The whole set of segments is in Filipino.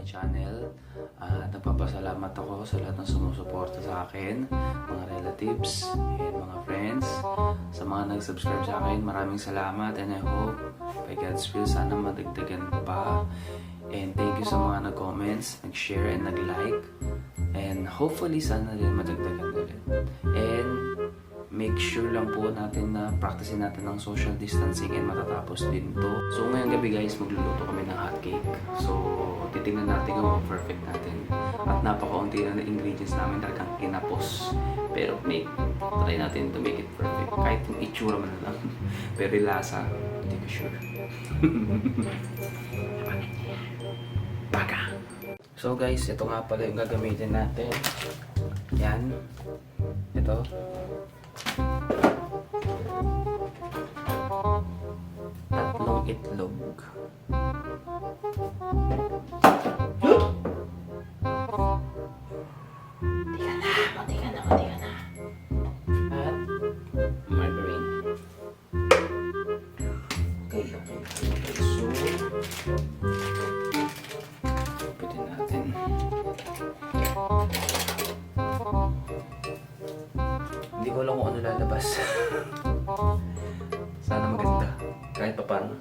my channel. Nagpapasalamat ako sa lahat ng sumusuporta sa akin, mga relatives and mga friends. Sa mga nag-subscribe sa akin, maraming salamat, and I hope by God's will sana madagdagan pa. And thank you sa mga nag-comments, nag-share and nag-like. And hopefully sana din madagdagan ulit. And make sure lang po natin na practicein natin ng social distancing and matatapos din to. So ngayong gabi guys, magluluto kami ng hotcake. So titingnan natin kung perfect natin. At napakaunti na ingredients namin, talagang kinapos. Pero try natin to make it perfect. Kahit yung itsura man lang. Pero yung lasa, hindi ko sure. Baga! So guys, ito nga pala yung gagamitin natin. Yan. Ito. Tatlong itlog. Mati ka na. At margarine. Okay. So, pwede natin. Hindi ko alam kung ano lalabas. Sana maganda. Kahit pa paano.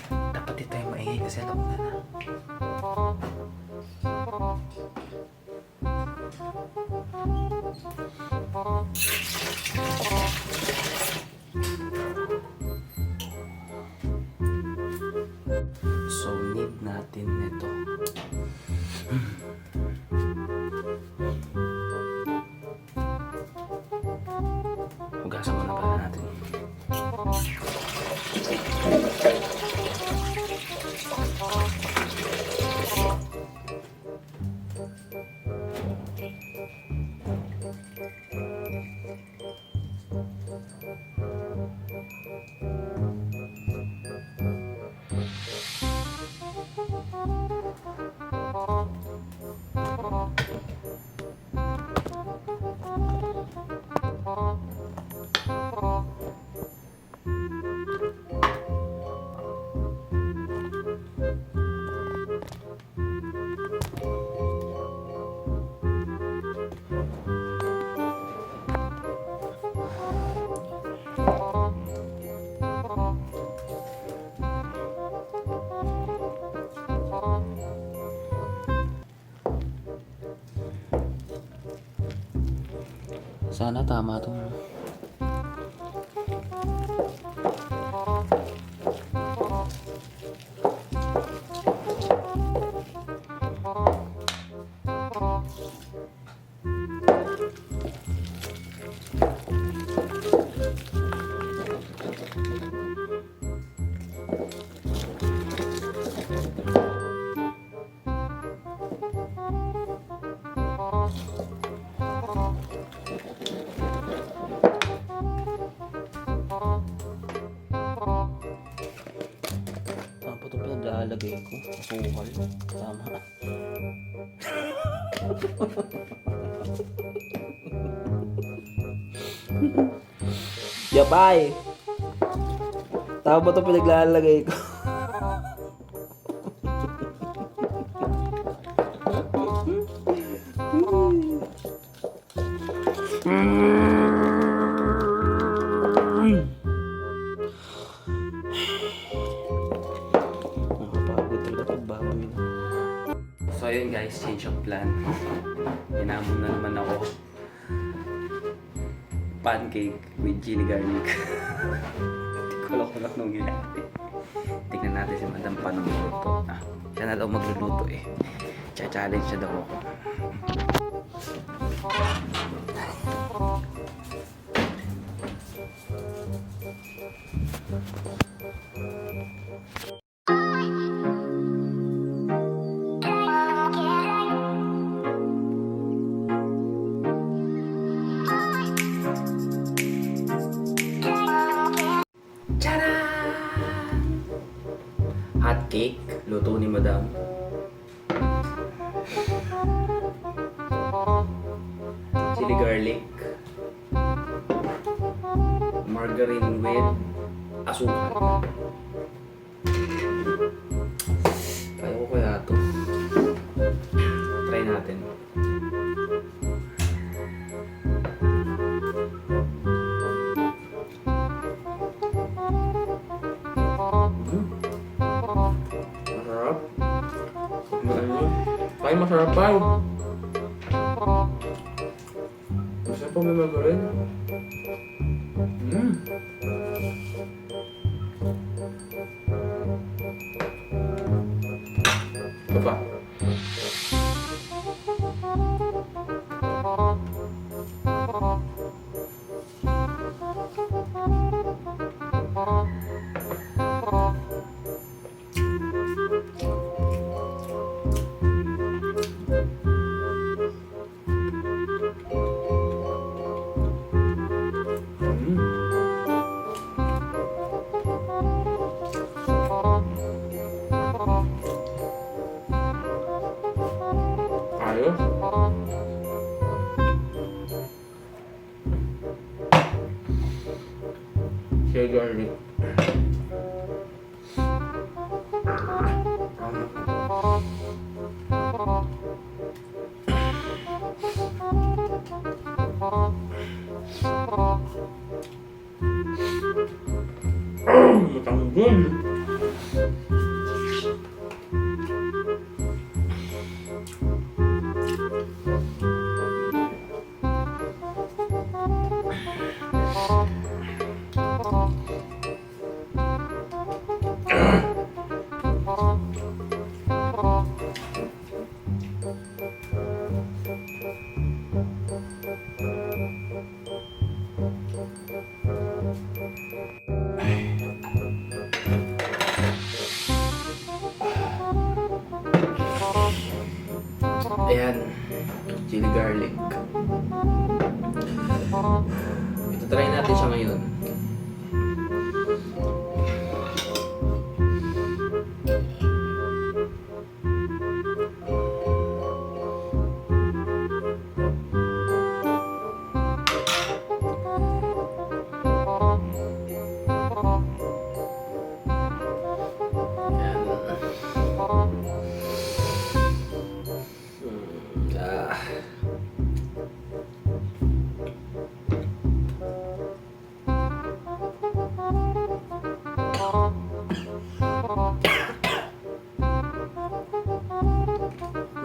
Dapat di tayo maingay kasi alam na. So need natin ito. Hugasan muna pala natin. Sana tama to. Lalagay ko asukal. Tama. Yapay! Tama ba ito pinaglalagay ko? So ayun guys, change of plan. Inamon na naman ako. Pancake with chili garlic. Hindi ko Kulok-kulok nung ginati. Tignan natin si Madam paano magluto. Siya na daw magluluto eh. Challenge siya daw ako. Hotcake, luto ni Madam. Chili garlic. Margarine with asukal. Kaya ko kaya ito. Try natin. Masarap. Ay, masarap pa. Masarap pa may margarine. Ito pa. Ayos. Chili garlic. Matanggol. Ayan, chili garlic. Ito try natin siya ngayon.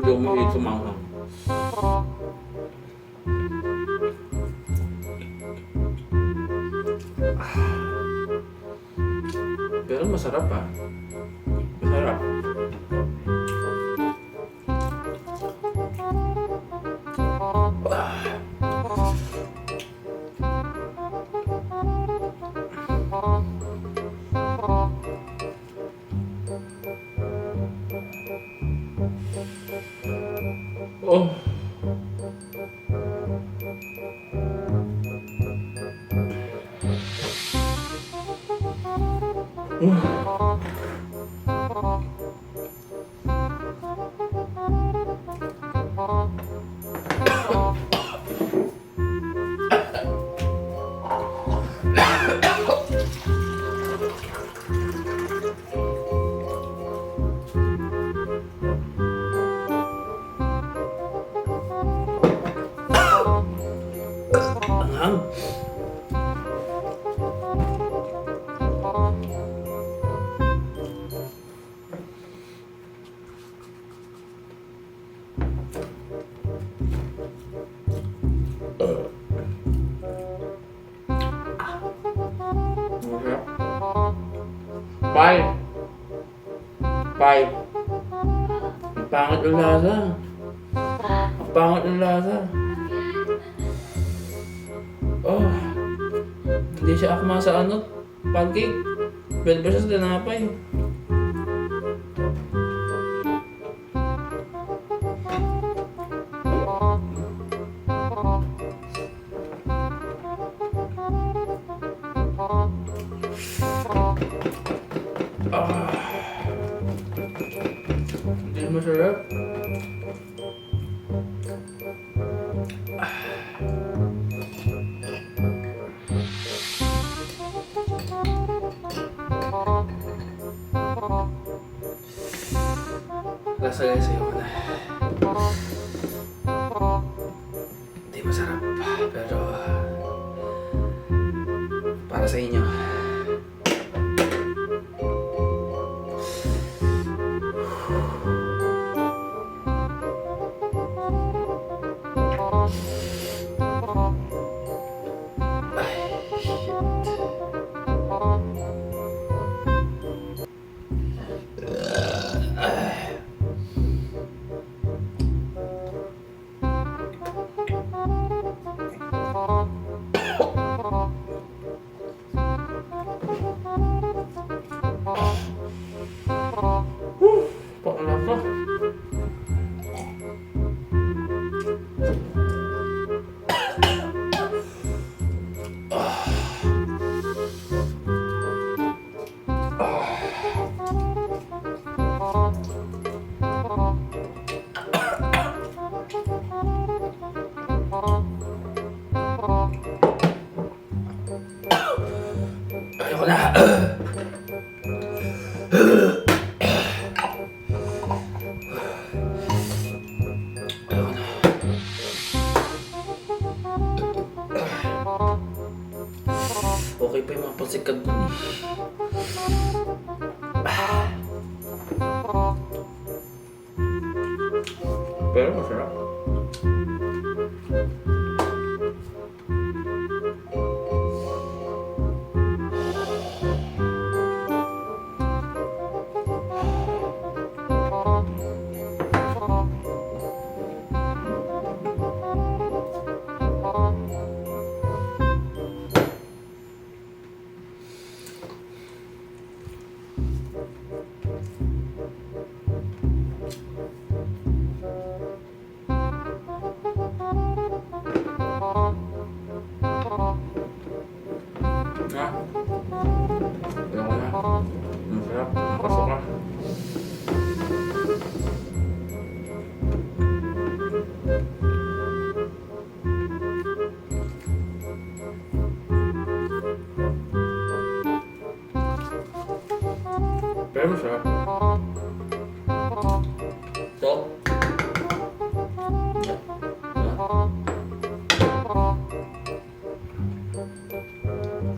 Hindi mo ito manghang. Pero masarap ha. Masarap. Oh. Masarap. 5. 5. Ang pangit ng lasa. Ang pangit ng lasa. Oh. Hindi siya akma sa ano, pancake. Pwede ba siya sa tinapay? Hindi masarap. Lasa guys, ayoko na. Hindi masarap, pero para sa inyo. Pakalasa. Ayoko na. Okay pa yung mga pasikat dun eh. Pero masarap. Ayoko na. Masarap. Nakasok ka. Pero masarap. So,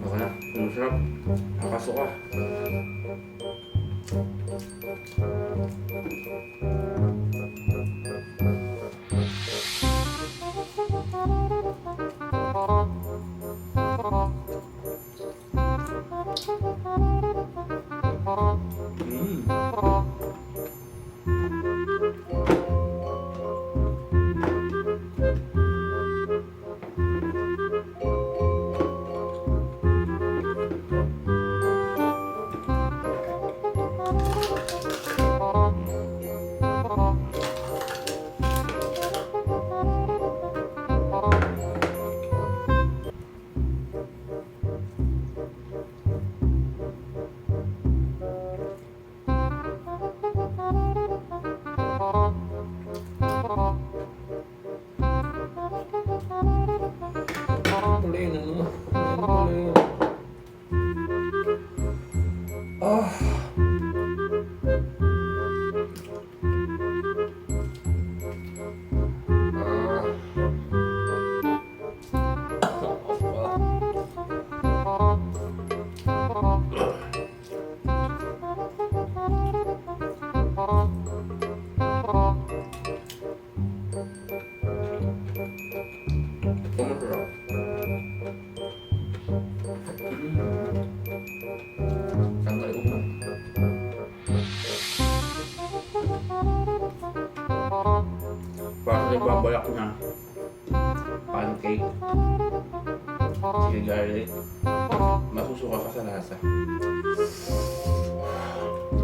okay na. Masarap. Nakasok ka. Sige, garlic. Masusuka ka sa lasa.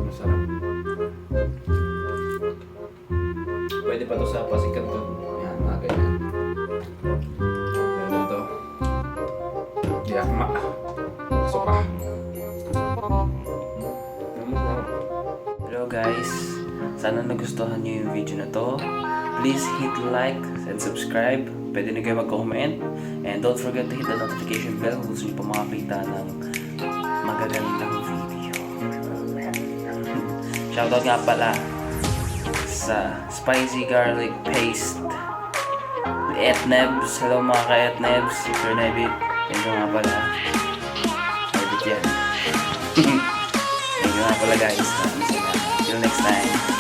Masarap. Pwede pa to sa pasikat to. Yan, mga ganyan. Pero ito. Yakma. Suka. Hello guys. Sana nagustuhan niyo yung video na to. Please hit like and subscribe. Pwede na kayo mag-comment. And don't forget to hit the notification bell kung gusto niyo pa makakita ng magagandang video. Shoutout nga pala sa spicy garlic paste. Etnebs. Hello mga ka-Etnebs. Sir Nebit. Thank you nga pala. Nebit yan. Thank you nga pala guys. Until next time.